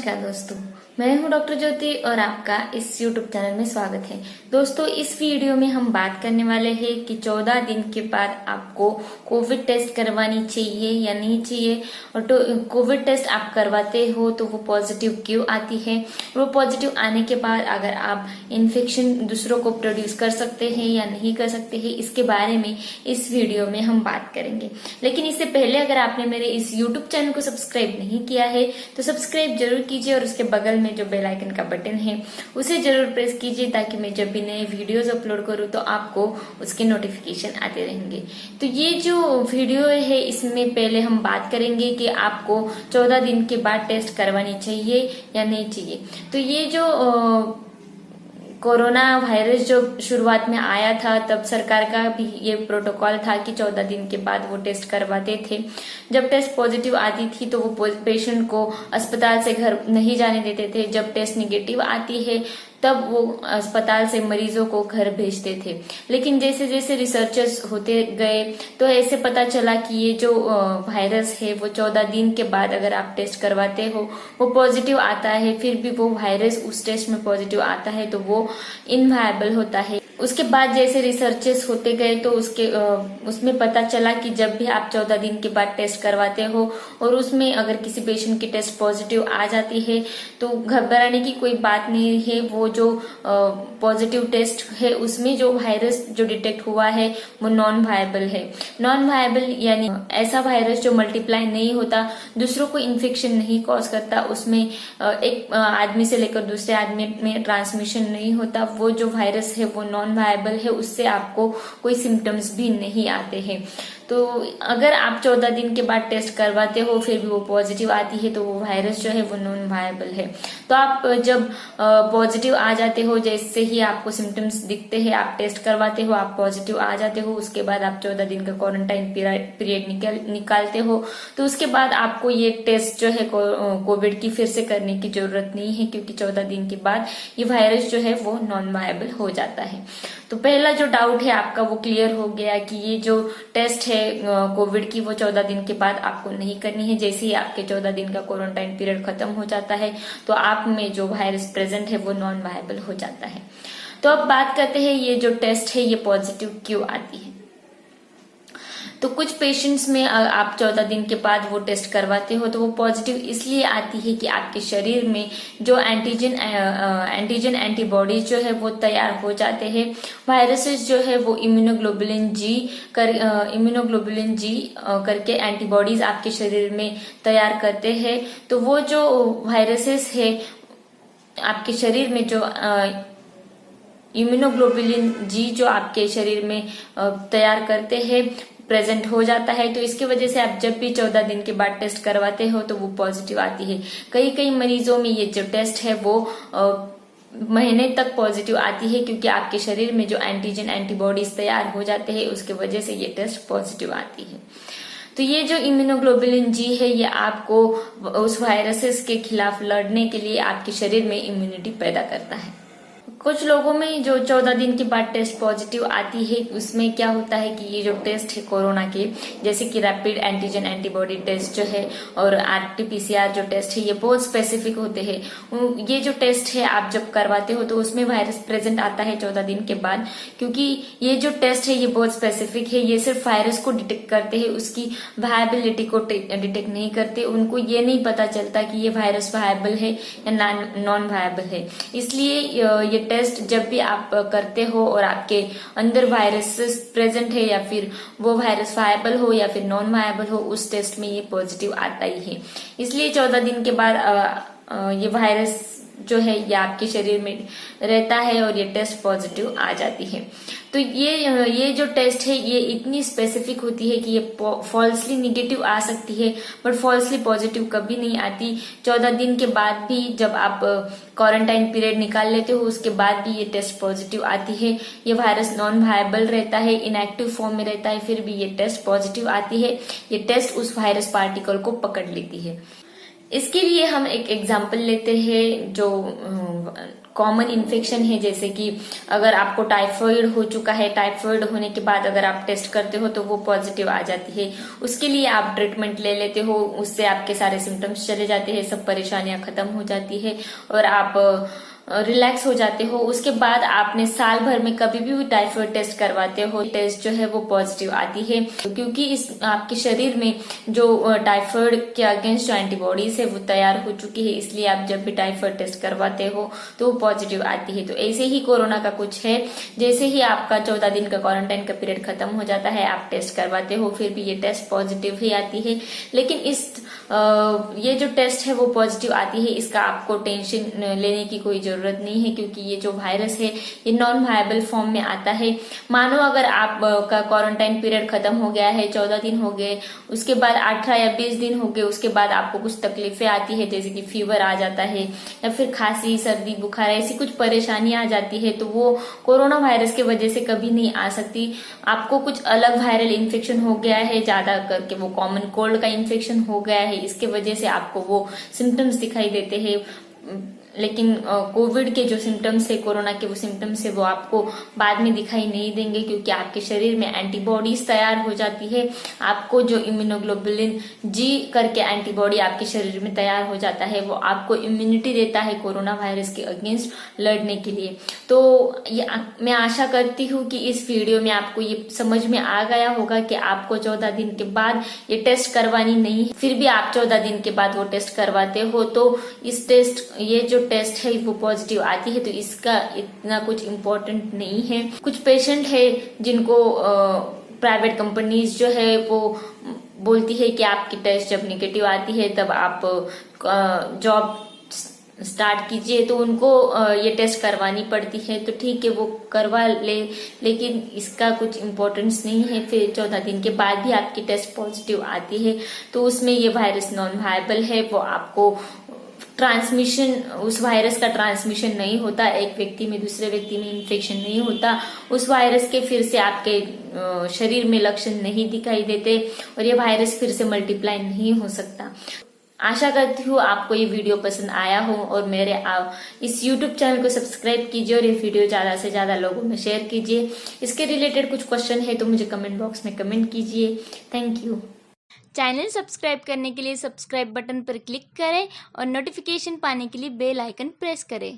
नमस्कार दोस्तों, मैं हूं डॉक्टर ज्योति और आपका इस YouTube चैनल में स्वागत है। दोस्तों, इस वीडियो में हम बात करने वाले हैं कि 14 दिन के बाद आपको कोविड टेस्ट करवानी चाहिए या नहीं चाहिए, और तो कोविड टेस्ट आप करवाते हो तो वो पॉजिटिव क्यों आती है, वो पॉजिटिव आने के बाद अगर आप इन्फेक्शन दूसरों को प्रोड्यूस कर सकते हैं या नहीं कर सकते हैं, इसके बारे में इस वीडियो में हम बात करेंगे। लेकिन इससे पहले अगर आपने मेरे इस YouTube चैनल को सब्सक्राइब नहीं किया है तो सब्सक्राइब जरूर कीजिए और उसके बगल में जो बेल आइकन का बटन है उसे जरूर प्रेस कीजिए, ताकि मैं जब भी नए वीडियोस अपलोड करूं तो आपको उसके नोटिफिकेशन आते रहेंगे। तो ये जो वीडियो है इसमें पहले हम बात करेंगे कि आपको 14 दिन के बाद टेस्ट करवानी चाहिए या नहीं चाहिए। तो ये जो कोरोना वायरस जो शुरुआत में आया था तब सरकार का भी ये प्रोटोकॉल था कि 14 दिन के बाद वो टेस्ट करवाते थे। जब टेस्ट पॉजिटिव आती थी तो वो पेशेंट को अस्पताल से घर नहीं जाने देते थे। जब टेस्ट निगेटिव आती है तब वो अस्पताल से मरीजों को घर भेजते थे। लेकिन जैसे जैसे रिसर्चर्स होते गए तो ऐसे पता चला कि ये जो वायरस है वो 14 दिन के बाद अगर आप टेस्ट करवाते हो वो पॉजिटिव आता है, फिर भी वो वायरस उस टेस्ट में पॉजिटिव आता है तो वो इनवायबल होता है। उसके बाद जैसे रिसर्चेस होते गए तो उसमें पता चला कि जब भी आप 14 दिन के बाद टेस्ट करवाते हो और उसमें अगर किसी पेशेंट की टेस्ट पॉजिटिव आ जाती है तो घबराने की कोई बात नहीं है। वो जो पॉजिटिव टेस्ट है उसमें जो वायरस जो डिटेक्ट हुआ है वो नॉन वायबल है। नॉन वायबल यानी ऐसा वायरस जो मल्टीप्लाई नहीं होता, दूसरों को इन्फेक्शन नहीं कॉज करता, उसमें एक आदमी से लेकर दूसरे आदमी में ट्रांसमिशन नहीं होता। वो जो वायरस है वो नॉन वायबल है, उससे आपको कोई सिम्टम्स भी नहीं आते हैं। तो अगर आप 14 दिन के बाद टेस्ट करवाते हो फिर भी वो पॉजिटिव आती है तो वो वायरस जो है वो नॉन वायबल है। तो आप जब पॉजिटिव आ जाते हो, जैसे ही आपको सिम्टम्स दिखते हैं, आप टेस्ट करवाते हो, आप पॉजिटिव आ जाते हो, उसके बाद आप 14 दिन का क्वारंटाइन पीरियड निकालते हो, तो उसके बाद आपको ये टेस्ट जो है कोविड की फिर से करने की जरूरत नहीं है, क्योंकि 14 दिन के बाद ये वायरस जो है वो नॉन वायबल हो जाता है। तो पहला जो डाउट है आपका वो क्लियर हो गया कि ये जो टेस्ट है कोविड की वो 14 दिन के बाद आपको नहीं करनी है। जैसे ही आपके 14 दिन का क्वारंटाइन पीरियड खत्म हो जाता है तो आप में जो वायरस प्रेजेंट है वो नॉन वायबल हो जाता है। तो अब बात करते हैं ये जो टेस्ट है ये पॉजिटिव क्यों आती है। तो कुछ पेशेंट्स में आप 14 दिन के बाद वो टेस्ट करवाते हो तो वो पॉजिटिव इसलिए आती है कि आपके शरीर में जो एंटीजन एंटीबॉडीज जो है वो तैयार हो जाते हैं। वायरसेस जो है वो इम्यूनोग्लोबुलिन जी करके एंटीबॉडीज आपके शरीर में तैयार करते हैं। तो वो जो वायरसेस है आपके शरीर में जो इम्यूनोग्लोबुलिन जी जो आपके शरीर में तैयार करते हैं प्रेजेंट हो जाता है। तो इसकी वजह से आप जब भी 14 दिन के बाद टेस्ट करवाते हो तो वो पॉजिटिव आती है। कई मरीजों में ये जो टेस्ट है वो महीने तक पॉजिटिव आती है, क्योंकि आपके शरीर में जो एंटीजन एंटीबॉडीज तैयार हो जाते हैं उसके वजह से ये टेस्ट पॉजिटिव आती है। तो ये जो इम्यूनोग्लोबुलिन जी है ये आपको उस वायरसेस के खिलाफ लड़ने के लिए आपके शरीर में इम्यूनिटी पैदा करता है। कुछ लोगों में जो 14 दिन के बाद टेस्ट पॉजिटिव आती है उसमें क्या होता है कि ये जो टेस्ट है कोरोना के, जैसे कि रैपिड एंटीजन एंटीबॉडी टेस्ट जो है और आरटी-पीसीआर जो टेस्ट है ये बहुत स्पेसिफिक होते हैं। ये जो टेस्ट है आप जब करवाते हो तो उसमें वायरस प्रेजेंट आता है 14 दिन के बाद, क्योंकि ये जो टेस्ट है ये बहुत स्पेसिफिक है। ये सिर्फ वायरस को डिटेक्ट करते हैं, उसकी वायबिलिटी को डिटेक्ट नहीं करते। उनको ये नहीं पता चलता कि ये वायरस वायबल है या नॉन वायबल है। इसलिए ये टेस्ट जब भी आप करते हो और आपके अंदर वायरस प्रेजेंट है या फिर वो वायरस वायबल हो या फिर नॉन वायबल हो, उस टेस्ट में ये पॉजिटिव आता ही है। इसलिए 14 दिन के बाद ये वायरस जो है ये आपके शरीर में रहता है और ये टेस्ट पॉजिटिव आ जाती है। तो ये जो टेस्ट है ये इतनी स्पेसिफिक होती है कि ये फॉल्सली निगेटिव आ सकती है बट फॉल्सली पॉजिटिव कभी नहीं आती। 14 दिन के बाद भी जब आप क्वारंटाइन पीरियड निकाल लेते हो उसके बाद भी ये टेस्ट पॉजिटिव आती है। ये वायरस नॉन वायबल रहता है, इनएक्टिव फॉर्म में रहता है, फिर भी ये टेस्ट पॉजिटिव आती है। ये टेस्ट उस वायरस पार्टिकल को पकड़ लेती है। इसके लिए हम एक एग्जाम्पल लेते हैं जो कॉमन इन्फेक्शन है, जैसे कि अगर आपको टाइफाइड हो चुका है, टाइफाइड होने के बाद अगर आप टेस्ट करते हो तो वो पॉजिटिव आ जाती है, उसके लिए आप ट्रीटमेंट ले लेते हो, उससे आपके सारे सिम्टम्स चले जाते हैं, सब परेशानियां खत्म हो जाती है और आप रिलैक्स हो जाते हो। उसके बाद आपने साल भर में कभी भी टाइफाइड टेस्ट करवाते हो, टेस्ट जो है वो पॉजिटिव आती है, क्योंकि इस आपके शरीर में जो टाइफाइड के अगेंस्ट जो एंटीबॉडीज है वो तैयार हो चुकी है, इसलिए आप जब भी टाइफाइड टेस्ट करवाते हो तो वो पॉजिटिव आती है। तो ऐसे ही कोरोना का कुछ है, जैसे ही आपका 14 दिन का क्वारंटाइन का पीरियड खत्म हो जाता है, आप टेस्ट करवाते हो, फिर भी ये टेस्ट पॉजिटिव ही आती है। लेकिन ये जो टेस्ट है वो पॉजिटिव आती है, इसका आपको टेंशन लेने की कोई जरूरत नहीं है, क्योंकि ये जो वायरस है ये नॉन वायबल फॉर्म में आता है। मानो अगर आपका क्वारंटाइन पीरियड खत्म हो गया है, 14 दिन हो गए, उसके बाद 18 या 20 दिन हो गए, उसके बाद आपको कुछ तकलीफें आती है, जैसे कि फीवर आ जाता है या फिर खांसी, सर्दी, बुखार, ऐसी कुछ परेशानी आ जाती है, तो वो कोरोना वायरस की वजह से कभी नहीं आ सकती। आपको कुछ अलग वायरल इन्फेक्शन हो गया है, ज्यादा करके वो कॉमन कोल्ड का इन्फेक्शन हो गया है, इसके वजह से आपको वो सिम्टम्स दिखाई देते हैं। लेकिन कोविड के जो सिम्टम्स है, कोरोना के वो सिम्टम्स है, वो आपको बाद में दिखाई नहीं देंगे, क्योंकि आपके शरीर में एंटीबॉडीज तैयार हो जाती है। आपको जो इम्यूनोग्लोबुलिन जी करके एंटीबॉडी आपके शरीर में तैयार हो जाता है, वो आपको इम्यूनिटी देता है कोरोना वायरस के अगेंस्ट लड़ने के लिए। तो ये मैं आशा करती हूँ कि इस वीडियो में आपको ये समझ में आ गया होगा कि आपको 14 दिन के बाद ये टेस्ट करवानी नहीं है, फिर भी आप 14 दिन के बाद वो टेस्ट करवाते हो तो ये जो टेस्ट है वो पॉजिटिव आती है, तो इसका इतना कुछ इम्पोर्टेंट नहीं है। कुछ पेशेंट है जिनको प्राइवेट कंपनीज जो है वो बोलती है कि आपकी टेस्ट जब नेगेटिव आती है तब आप जॉब स्टार्ट कीजिए, तो उनको ये टेस्ट करवानी पड़ती है, तो ठीक है वो करवा ले, लेकिन इसका कुछ इम्पोर्टेंस नहीं है। फिर 14 दिन के बाद भी आपकी टेस्ट पॉजिटिव आती है तो उसमें ये वायरस नॉन वायबल है, वो आपको ट्रांसमिशन, उस वायरस का ट्रांसमिशन नहीं होता, एक व्यक्ति में दूसरे व्यक्ति में इन्फेक्शन नहीं होता, उस वायरस के फिर से आपके शरीर में लक्षण नहीं दिखाई देते और ये वायरस फिर से मल्टीप्लाई नहीं हो सकता। आशा करती हूँ आपको ये वीडियो पसंद आया हो और मेरे इस YouTube चैनल को सब्सक्राइब कीजिए और ये वीडियो ज्यादा से ज्यादा लोगों में शेयर कीजिए। इसके रिलेटेड कुछ क्वेश्चन है तो मुझे कमेंट बॉक्स में कमेंट कीजिए। Thank you. चैनल सब्सक्राइब करने के लिए सब्सक्राइब बटन पर क्लिक करें और नोटिफिकेशन पाने के लिए बेल आइकन प्रेस करें।